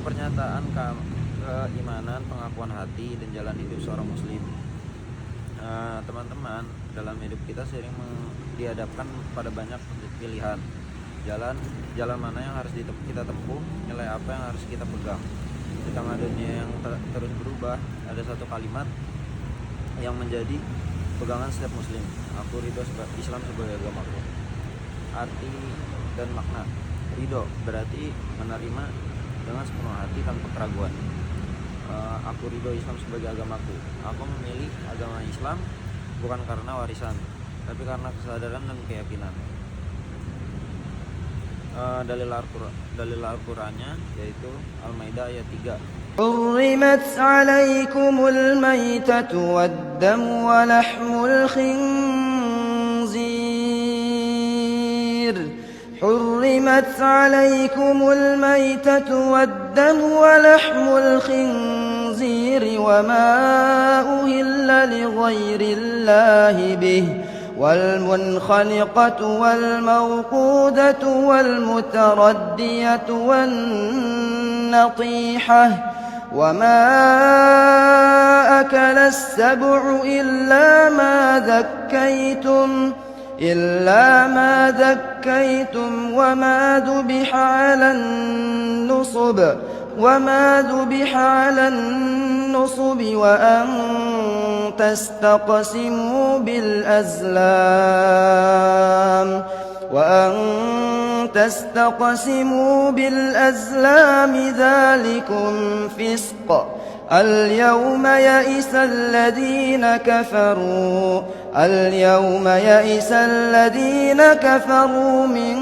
pernyataan keimanan, pengakuan hati, dan jalan hidup seorang muslim. Teman-teman, dalam hidup kita sering dihadapkan pada banyak pilihan. Jalan mana yang harus kita tempuh, nilai apa yang harus kita pegang. Di tengah dunia yang terus berubah, ada satu kalimat yang menjadi pegangan setiap muslim: aku ridho Islam sebagai agamaku. Arti dan makna ridho berarti menerima dengan sepenuh hati tanpa keraguan. Aku ridho Islam sebagai agamaku. Aku memilih agama Islam bukan karena warisan, tapi karena kesadaran dan keyakinan. Dalil Al-Qur'annya yaitu Al-Maidah ayat 3. حرمت عليكم الميتة والدم ولحم الخنزير حرمت عليكم الميتة والدم ولحم الخنزير وما أهل لغير الله به والمنخنقة والموقودة والمتردية والنطيحة وما أكل السبع إلا ما ذكيتم وما ذبح على النصب وأن تستقسموا بالأزلام ذلكم فسق اليوم يئس الذين كفروا من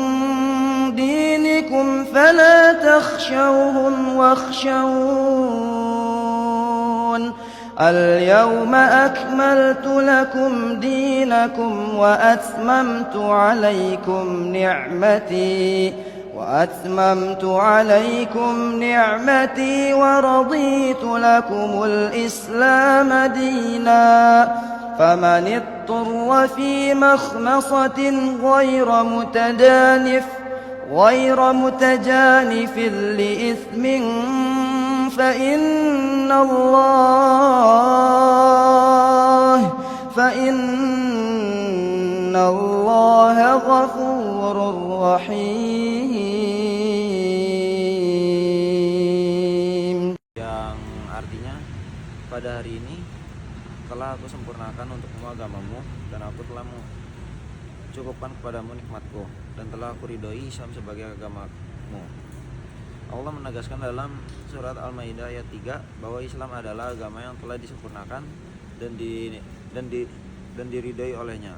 دينكم فلا تخشوهم واخشون اليوم أكملت لكم دينكم وأتممت عليكم نعمتي ورضيت لكم الإسلام دينا فمن اضطر في مخمصة غير متجانف لإثم فإن الله غفور رحيم. Yang artinya, pada hari ini telah aku sempurnakan untukmu agamamu, dan aku telah mencukupkan kepadamu nikmatku, dan telah aku ridhoi Islam sebagai agamamu. Allah menegaskan dalam surat Al-Maidah ayat 3 bahwa Islam adalah agama yang telah disempurnakan dan diridhoi olehnya,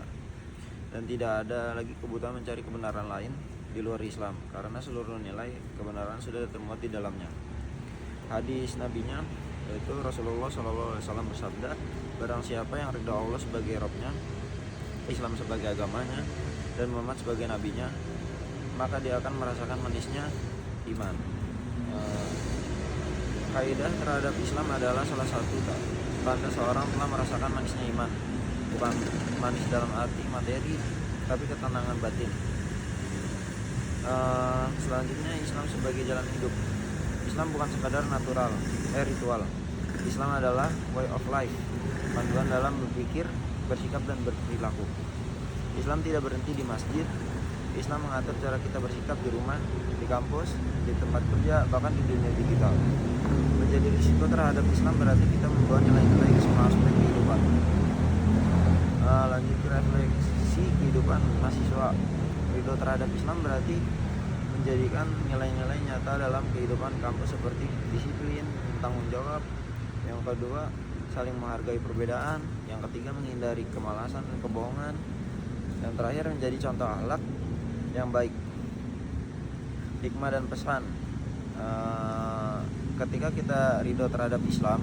dan tidak ada lagi kebutuhan mencari kebenaran lain di luar Islam, karena seluruh nilai kebenaran sudah termuat di dalamnya. Hadis nabinya yaitu Rasulullah SAW bersabda, barang siapa yang ridha Allah sebagai Rabbnya, Islam sebagai agamanya, dan Muhammad sebagai nabinya, maka dia akan merasakan manisnya iman. Kaidah terhadap Islam adalah salah satu tanda seorang telah merasakan manisnya iman, bukan manis dalam arti materi, tapi ketenangan batin. Selanjutnya, Islam sebagai jalan hidup. Islam bukan sekadar ritual. Islam adalah way of life, panduan dalam berpikir, bersikap, dan berperilaku. Islam tidak berhenti di masjid. Islam mengatur cara kita bersikap di rumah, di kampus, di tempat kerja, bahkan di dunia digital. Menjadi risiko terhadap Islam berarti kita membawa nilai-nilai ke semua aspek kehidupan. Lanjut ke refleksi kehidupan mahasiswa. Ridho terhadap Islam berarti menjadikan nilai-nilai nyata dalam kehidupan kampus seperti disiplin, tanggung jawab. Yang kedua, saling menghargai perbedaan. Yang ketiga, menghindari kemalasan dan kebohongan. Yang terakhir, menjadi contoh akhlak yang baik. Hikmah dan pesan. Ketika kita ridho terhadap Islam,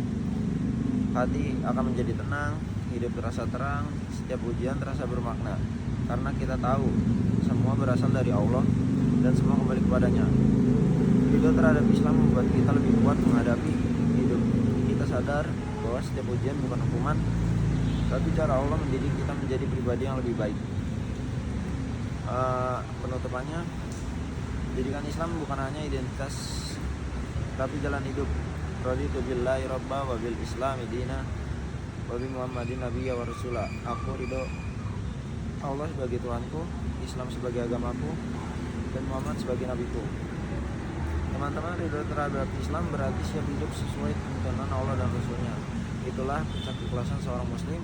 hati akan menjadi tenang, hidup terasa terang, setiap ujian terasa bermakna, karena kita tahu semua berasal dari Allah dan semua kembali kepadanya. Ridho terhadap Islam membuat kita lebih kuat menghadapi hidup. Kita sadar bahwa setiap ujian bukan hukuman, tapi cara Allah mendidik kita menjadi pribadi yang lebih baik. Penutupannya, jadikan Islam bukan hanya identitas tapi jalan hidup. Raditu billahi robba wa bil islami dina wa bi muhammadin nabiyya wa rasula. Aku ridho Allah sebagai Tuhanku, Islam sebagai agamaku, dan Muhammad sebagai nabiku. Teman-teman, ridho terhadap Islam berarti siap hidup sesuai tuntunan Allah dan Rasulnya. Itulah puncak keikhlasan seorang muslim,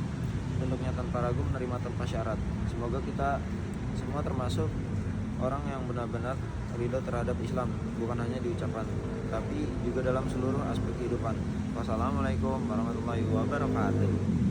bentuknya tanpa ragu, menerima tanpa syarat. Semoga kita semua termasuk orang yang benar-benar ridho terhadap Islam, bukan hanya di ucapan, tapi juga dalam seluruh aspek kehidupan. Wassalamualaikum warahmatullahi wabarakatuh.